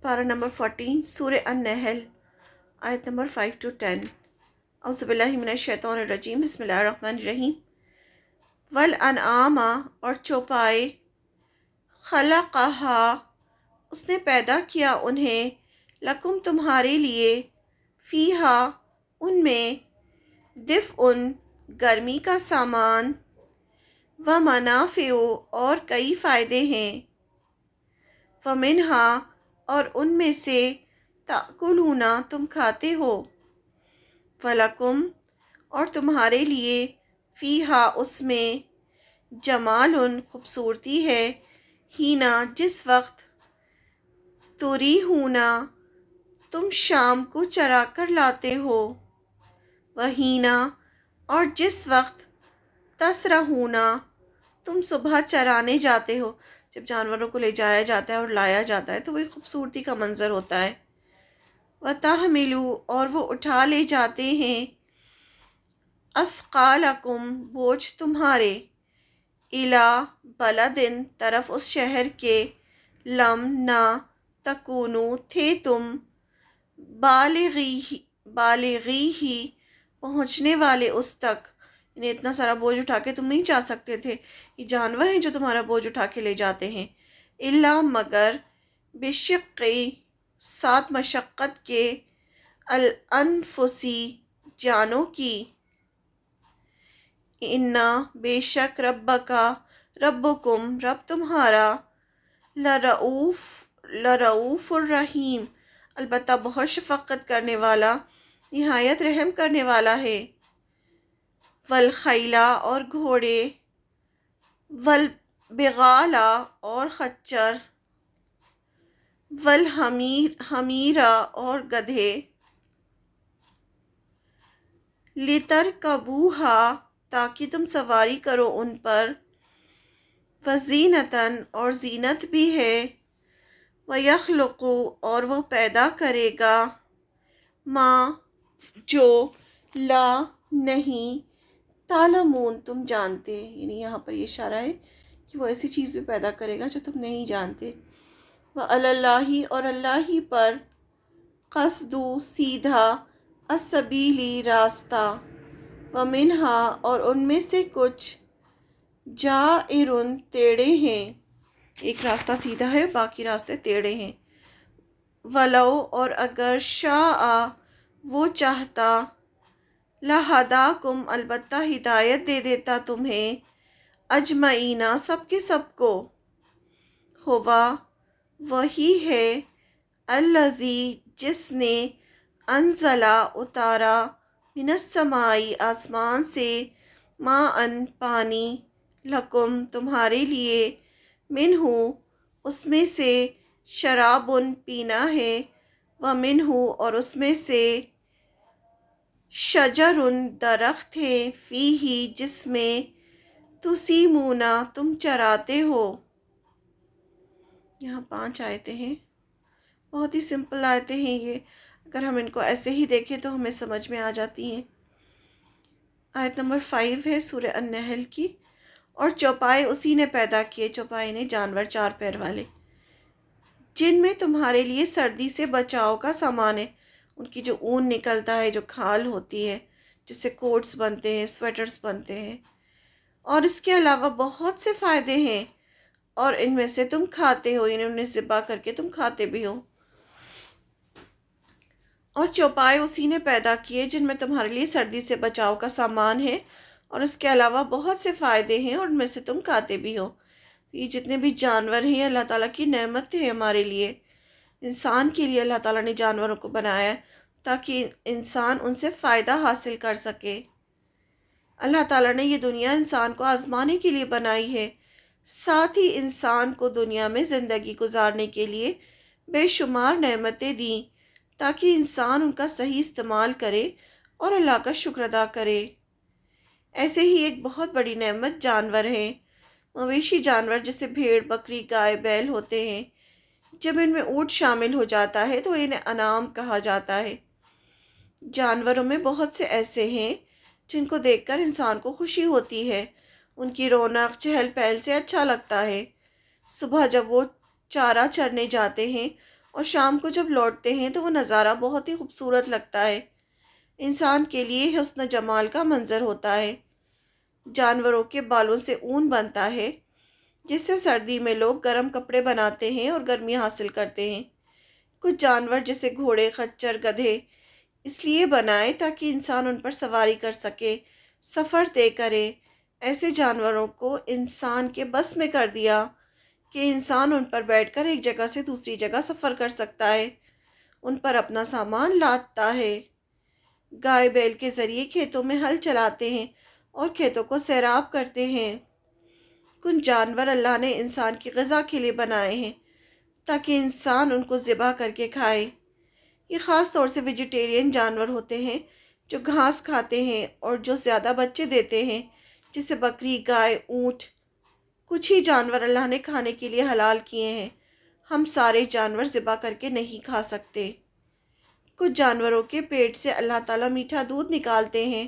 پارہ نمبر 14 سورہ النحل آیت نمبر 5 to 10۔ اعوذ باللہ من الشیطان الرجیم، بسم اللہ الرحمن الرحیم۔ والانعام اور چوپائے، خلقہا اس نے پیدا کیا انہیں، لکم تمہارے لیے، فیہا ان میں، دفء گرمی کا سامان، ومنافع اور کئی فائدے ہیں، ومنہا اور ان میں سے، تأکلون تم کھاتے ہو، ولکم اور تمہارے لیے، فیہا اس میں، جمال خوبصورتی ہے، ہینا جس وقت، تریحون تم شام کو چرا کر لاتے ہو، وہینا اور جس وقت، تسرحون تم صبح چرانے جاتے ہو۔ جب جانوروں کو لے جایا جاتا ہے اور لایا جاتا ہے تو وہ ایک خوبصورتی کا منظر ہوتا ہے۔ وَتَحْمِلُوا اور وہ اٹھا لے جاتے ہیں، اثقالکم بوجھ تمہارے، الی بلدن طرف اس شہر کے، لم نہ، تکونو تھے تم، بالغی ہی پہنچنے والے اس تک، یعنی اتنا سارا بوجھ اٹھا کے تم نہیں جا سکتے تھے، یہ جانور ہیں جو تمہارا بوجھ اٹھا کے لے جاتے ہیں، الا مگر، بشقی ساتھ مشقت کے، الانفسی جانوں کی، انا بے شک ربکا ربکم رب تمہارا، لرؤوف الرحیم البتہ بہت شفقت کرنے والا، نہایت رحم کرنے والا ہے، والخیلا اور گھوڑے، والبغالا اور خچر، والحمیرا اور گدھے، لترکبوہا تاکہ تم سواری کرو ان پر، وزینتاً اور زینت بھی ہے، ویخلق اور وہ پیدا کرے گا، ما جو، لا نہیں، تعلمون تم جانتے، یعنی یہاں پر یہ اشارہ ہے کہ وہ ایسی چیز بھی پیدا کرے گا جو تم نہیں جانتے، وعلی اللہ اور اللہ ہی پر، قصد سیدھا، السبیلی راستہ، ومنہا اور ان میں سے کچھ، جائر ٹیڑھے ہیں، ایک راستہ سیدھا ہے باقی راستے ٹیڑھے ہیں، ولو اور اگر شاء وہ چاہتا، لہداکم البتہ ہدایت دے دیتا تمہیں، اجمعین سب کے سب کو، ہوا وہی ہے، الذی جس نے، انزلا اتارا، من السماء آسمان سے، ماء پانی، لکم تمہارے لیے، منہ اس میں سے، شراب پینا ہے، ومنہ اور اس میں سے، شجر درخت ہے، فیہ جس میں، تسیمون تم چراتے ہو۔ یہاں 5 آیتیں ہیں، بہت ہی سمپل آیتیں ہیں یہ، اگر ہم ان کو ایسے ہی دیکھیں تو ہمیں سمجھ میں آ جاتی ہیں۔ آیت نمبر 5 ہے سورہ النحل کی، اور چوپائے اسی نے پیدا کیے، چوپائے نے جانور 4 پیر والے، جن میں تمہارے لیے سردی سے بچاؤ کا سامان ہے، ان کی جو اون نکلتا ہے، جو کھال ہوتی ہے جس سے کوٹس بنتے ہیں، سویٹرز بنتے ہیں، اور اس کے علاوہ بہت سے فائدے ہیں، اور ان میں سے تم کھاتے ہو، یعنی انہیں ذبح کر کے تم کھاتے بھی ہو۔ اور چوپائے اسی نے پیدا کیے جن میں تمہارے لیے سردی سے بچاؤ کا سامان ہے، اور اس کے علاوہ بہت سے فائدے ہیں، اور ان میں سے تم کھاتے بھی ہو۔ یہ جتنے بھی جانور ہیں اللہ تعالیٰ کی نعمت ہے ہمارے لیے، انسان کے لیے اللہ تعالیٰ نے جانوروں کو بنایا ہے تاکہ انسان ان سے فائدہ حاصل کر سکے۔ اللہ تعالیٰ نے یہ دنیا انسان کو آزمانے کے لیے بنائی ہے، ساتھ ہی انسان کو دنیا میں زندگی گزارنے کے لیے بے شمار نعمتیں دیں تاکہ انسان ان کا صحیح استعمال کرے اور اللہ کا شکر ادا کرے۔ ایسے ہی ایک بہت بڑی نعمت جانور ہیں، مویشی جانور جیسے بھیڑ، بکری، گائے، بیل ہوتے ہیں، جب ان میں اونٹ شامل ہو جاتا ہے تو انہیں انعام کہا جاتا ہے۔ جانوروں میں بہت سے ایسے ہیں جن کو دیکھ کر انسان کو خوشی ہوتی ہے، ان کی رونق چہل پہل سے اچھا لگتا ہے۔ صبح جب وہ چارہ چرنے جاتے ہیں اور شام کو جب لوٹتے ہیں تو وہ نظارہ بہت ہی خوبصورت لگتا ہے، انسان کے لیے حسن جمال کا منظر ہوتا ہے۔ جانوروں کے بالوں سے اون بنتا ہے، جس سے سردی میں لوگ گرم کپڑے بناتے ہیں اور گرمی حاصل کرتے ہیں۔ کچھ جانور جیسے گھوڑے، خچر، گدھے اس لیے بنائے تاکہ انسان ان پر سواری کر سکے، سفر طے کرے۔ ایسے جانوروں کو انسان کے بس میں کر دیا کہ انسان ان پر بیٹھ کر ایک جگہ سے دوسری جگہ سفر کر سکتا ہے، ان پر اپنا سامان لاتا ہے۔ گائے بیل کے ذریعے کھیتوں میں ہل چلاتے ہیں اور کھیتوں کو سیراب کرتے ہیں۔ کچھ جانور اللہ نے انسان کی غذا کے لیے بنائے ہیں تاکہ انسان ان کو ذبح کر کے کھائے۔ یہ خاص طور سے ویجیٹیرین جانور ہوتے ہیں جو گھاس کھاتے ہیں اور جو زیادہ بچے دیتے ہیں، جیسے بکری، گائے، اونٹ۔ کچھ ہی جانور اللہ نے کھانے کے لیے حلال کیے ہیں، ہم سارے جانور ذبح کر کے نہیں کھا سکتے۔ کچھ جانوروں کے پیٹ سے اللہ تعالیٰ میٹھا دودھ نکالتے ہیں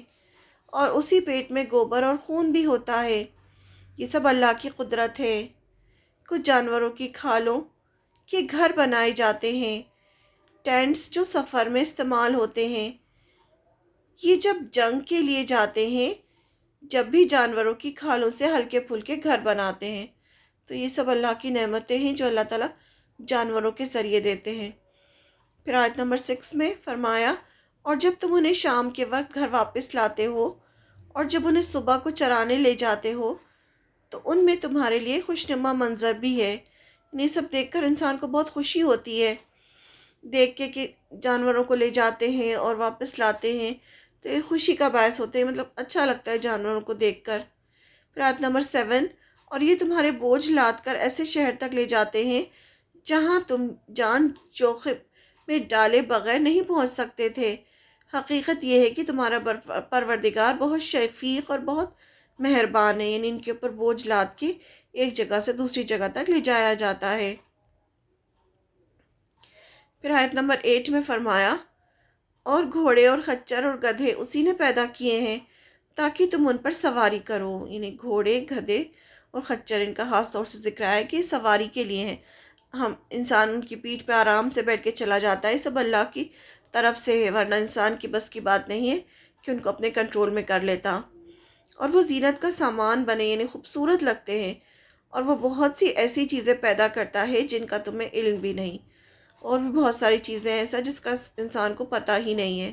اور اسی پیٹ میں گوبر اور خون بھی ہوتا ہے، یہ سب اللہ کی قدرت ہے۔ کچھ جانوروں کی کھالوں کے گھر بنائے جاتے ہیں، ٹینٹس جو سفر میں استعمال ہوتے ہیں۔ یہ جب جنگ کے لیے جاتے ہیں، جب بھی جانوروں کی کھالوں سے ہلکے پھلکے گھر بناتے ہیں۔ تو یہ سب اللہ کی نعمتیں ہیں جو اللہ تعالیٰ جانوروں کے ذریعے دیتے ہیں۔ پھر آیت نمبر 6 میں فرمایا، اور جب تم انہیں شام کے وقت گھر واپس لاتے ہو اور جب انہیں صبح کو چرانے لے جاتے ہو تو ان میں تمہارے لیے خوشنما منظر بھی ہے۔ یہ سب دیکھ کر انسان کو بہت خوشی ہوتی ہے، دیکھ کے کہ جانوروں کو لے جاتے ہیں اور واپس لاتے ہیں تو یہ خوشی کا باعث ہوتے ہیں، مطلب اچھا لگتا ہے جانوروں کو دیکھ کر۔ پھر آیت نمبر 7، اور یہ تمہارے بوجھ لاد کر ایسے شہر تک لے جاتے ہیں جہاں تم جان جوخم میں ڈالے بغیر نہیں پہنچ سکتے تھے۔ حقیقت یہ ہے کہ تمہارا پروردگار بہت شفیق اور بہت مہربان ہے، یعنی ان کے اوپر بوجھ لاد کے ایک جگہ سے دوسری جگہ تک لے جایا جاتا ہے۔ پھر آیت نمبر 8 میں فرمایا، اور گھوڑے اور خچر اور گدھے اسی نے پیدا کیے ہیں تاکہ تم ان پر سواری کرو، یعنی گھوڑے، گدھے اور خچر، ان کا خاص طور سے ذکر ہے کہ سواری کے لیے ہیں، ہم انسان ان کی پیٹھ پہ آرام سے بیٹھ کے چلا جاتا ہے، سب اللہ کی طرف سے ہے، ورنہ انسان کی بس کی بات نہیں ہے کہ ان کو اپنے کنٹرول میں کر لیتا۔ اور وہ زینت کا سامان بنے، یعنی خوبصورت لگتے ہیں، اور وہ بہت سی ایسی چیزیں پیدا کرتا ہے جن کا تمہیں علم بھی نہیں، اور بھی بہت ساری چیزیں ایسا جس کا انسان کو پتہ ہی نہیں ہے۔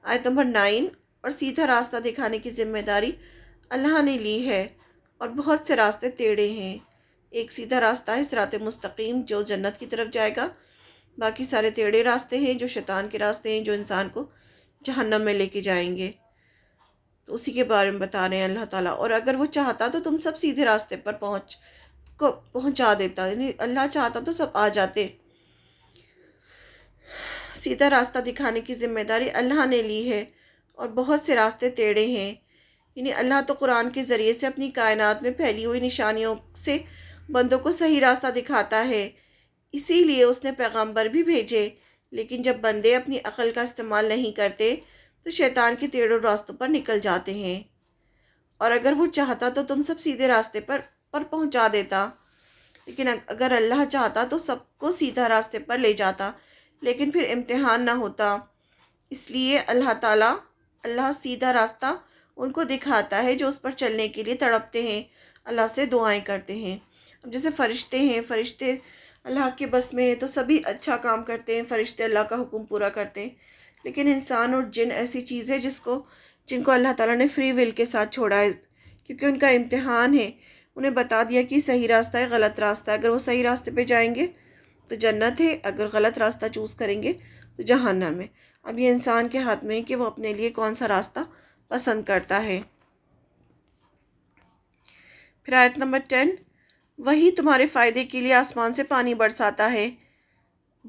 آیت نمبر 9، اور سیدھا راستہ دکھانے کی ذمہ داری اللہ نے لی ہے اور بہت سے راستے ٹیڑھے ہیں۔ ایک سیدھا راستہ ہے صراط مستقیم جو جنت کی طرف جائے گا، باقی سارے ٹیڑھے راستے ہیں جو شیطان کے راستے ہیں جو انسان کو جہنم میں لے کے جائیں گے، تو اسی کے بارے میں بتا رہے ہیں اللہ تعالیٰ۔ اور اگر وہ چاہتا تو تم سب سیدھے راستے پر پہنچا دیتا، یعنی اللہ چاہتا تو سب آ جاتے۔ سیدھا راستہ دکھانے کی ذمہ داری اللہ نے لی ہے اور بہت سے راستے ٹیڑھے ہیں، یعنی اللہ تو قرآن کے ذریعے سے اپنی کائنات میں پھیلی ہوئی نشانیوں سے بندوں کو صحیح راستہ دکھاتا ہے، اسی لیے اس نے پیغمبر بھی بھیجے، لیکن جب بندے اپنی عقل کا استعمال نہیں کرتے تو شیطان کے ٹیڑھے راستوں پر نکل جاتے ہیں۔ اور اگر وہ چاہتا تو تم سب سیدھے راستے پر پہنچا دیتا، لیکن اگر اللہ چاہتا تو سب کو سیدھا راستے پر لے جاتا، لیکن پھر امتحان نہ ہوتا۔ اس لیے اللہ سیدھا راستہ ان کو دکھاتا ہے جو اس پر چلنے کے لیے تڑپتے ہیں، اللہ سے دعائیں کرتے ہیں۔ اب جیسے فرشتے ہیں، فرشتے اللہ کے بس میں ہیں تو سبھی اچھا کام کرتے ہیں، فرشتے اللہ کا حکم پورا کرتے ہیں، لیکن انسان اور جن ایسی چیز ہے جن کو اللہ تعالیٰ نے فری ول کے ساتھ چھوڑا ہے، کیونکہ ان کا امتحان ہے، انہیں بتا دیا کہ صحیح راستہ ہے، غلط راستہ ہے، اگر وہ صحیح راستے پہ جائیں گے تو جنت ہے، اگر غلط راستہ چوز کریں گے تو جہنم ہے۔ اب یہ انسان کے ہاتھ میں ہے کہ وہ اپنے لیے کون سا راستہ پسند کرتا ہے۔ پھر آیت نمبر 10، وہی تمہارے فائدے کے لیے آسمان سے پانی برساتا ہے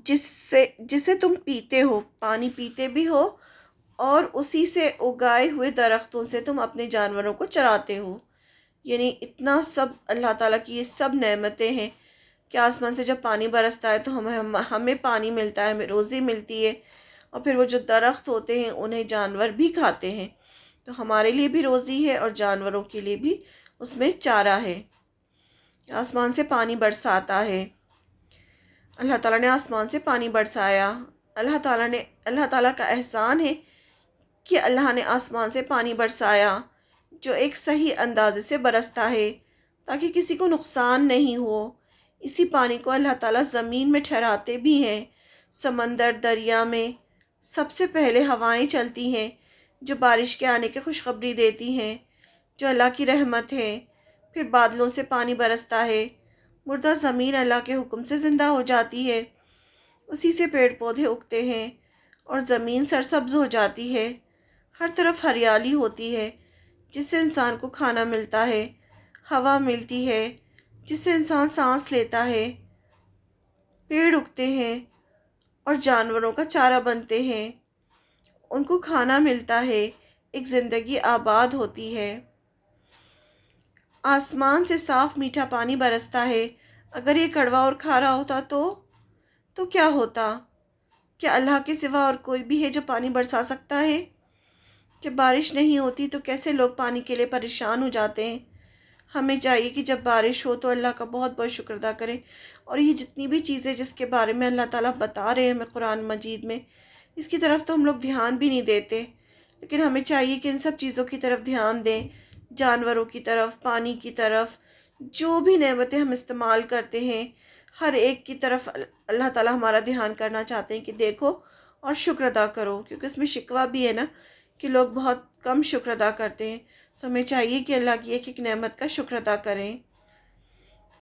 جسے تم پیتے ہو، پانی پیتے بھی ہو، اور اسی سے اگائے ہوئے درختوں سے تم اپنے جانوروں کو چراتے ہو۔ یعنی اتنا سب اللہ تعالیٰ کی یہ سب نعمتیں ہیں کہ آسمان سے جب پانی برستا ہے تو ہمیں پانی ملتا ہے، ہمیں روزی ملتی ہے، اور پھر وہ جو درخت ہوتے ہیں انہیں جانور بھی کھاتے ہیں، تو ہمارے لیے بھی روزی ہے اور جانوروں کے لیے بھی اس میں چارہ ہے۔ آسمان سے پانی برساتا ہے اللہ تعالیٰ نے آسمان سے پانی برسایا۔ اللہ تعالیٰ کا احسان ہے کہ اللہ نے آسمان سے پانی برسایا جو ایک صحیح اندازے سے برستا ہے تاکہ کسی کو نقصان نہیں ہو۔ اسی پانی کو اللہ تعالیٰ زمین میں ٹھہراتے بھی ہیں، سمندر، دریا میں۔ سب سے پہلے ہوائیں چلتی ہیں جو بارش کے آنے کی خوشخبری دیتی ہیں، جو اللہ کی رحمت ہے۔ پھر بادلوں سے پانی برستا ہے، مردہ زمین اللہ کے حکم سے زندہ ہو جاتی ہے۔ اسی سے پیڑ پودے اگتے ہیں اور زمین سرسبز ہو جاتی ہے، ہر طرف ہریالی ہوتی ہے جس سے انسان کو کھانا ملتا ہے، ہوا ملتی ہے جس سے انسان سانس لیتا ہے، پیڑ اگتے ہیں اور جانوروں کا چارہ بنتے ہیں، ان کو کھانا ملتا ہے، ایک زندگی آباد ہوتی ہے۔ آسمان سے صاف میٹھا پانی برستا ہے۔ اگر یہ کڑوا اور کھارا ہوتا تو کیا ہوتا؟ کیا اللہ کے سوا اور کوئی بھی ہے جو پانی برسا سکتا ہے؟ جب بارش نہیں ہوتی تو کیسے لوگ پانی کے لیے پریشان ہو جاتے ہیں۔ ہمیں چاہیے کہ جب بارش ہو تو اللہ کا بہت بہت شکر ادا کریں، اور یہ جتنی بھی چیزیں جس کے بارے میں اللہ تعالیٰ بتا رہے ہیں ہمیں قرآن مجید میں، اس کی طرف تو ہم لوگ دھیان بھی نہیں دیتے، لیکن ہمیں چاہیے کہ ان سب چیزوں کی طرف دھیان دیں، جانوروں کی طرف، پانی کی طرف، جو بھی نعمتیں ہم استعمال کرتے ہیں ہر ایک کی طرف اللہ تعالیٰ ہمارا دھیان کرنا چاہتے ہیں کہ دیکھو اور شکر ادا کرو، کیونکہ اس میں شکوہ بھی ہے نا کہ لوگ بہت کم شکر ادا کرتے ہیں، تو ہمیں چاہیے کہ اللہ کی ایک ایک نعمت کا شکر ادا کریں۔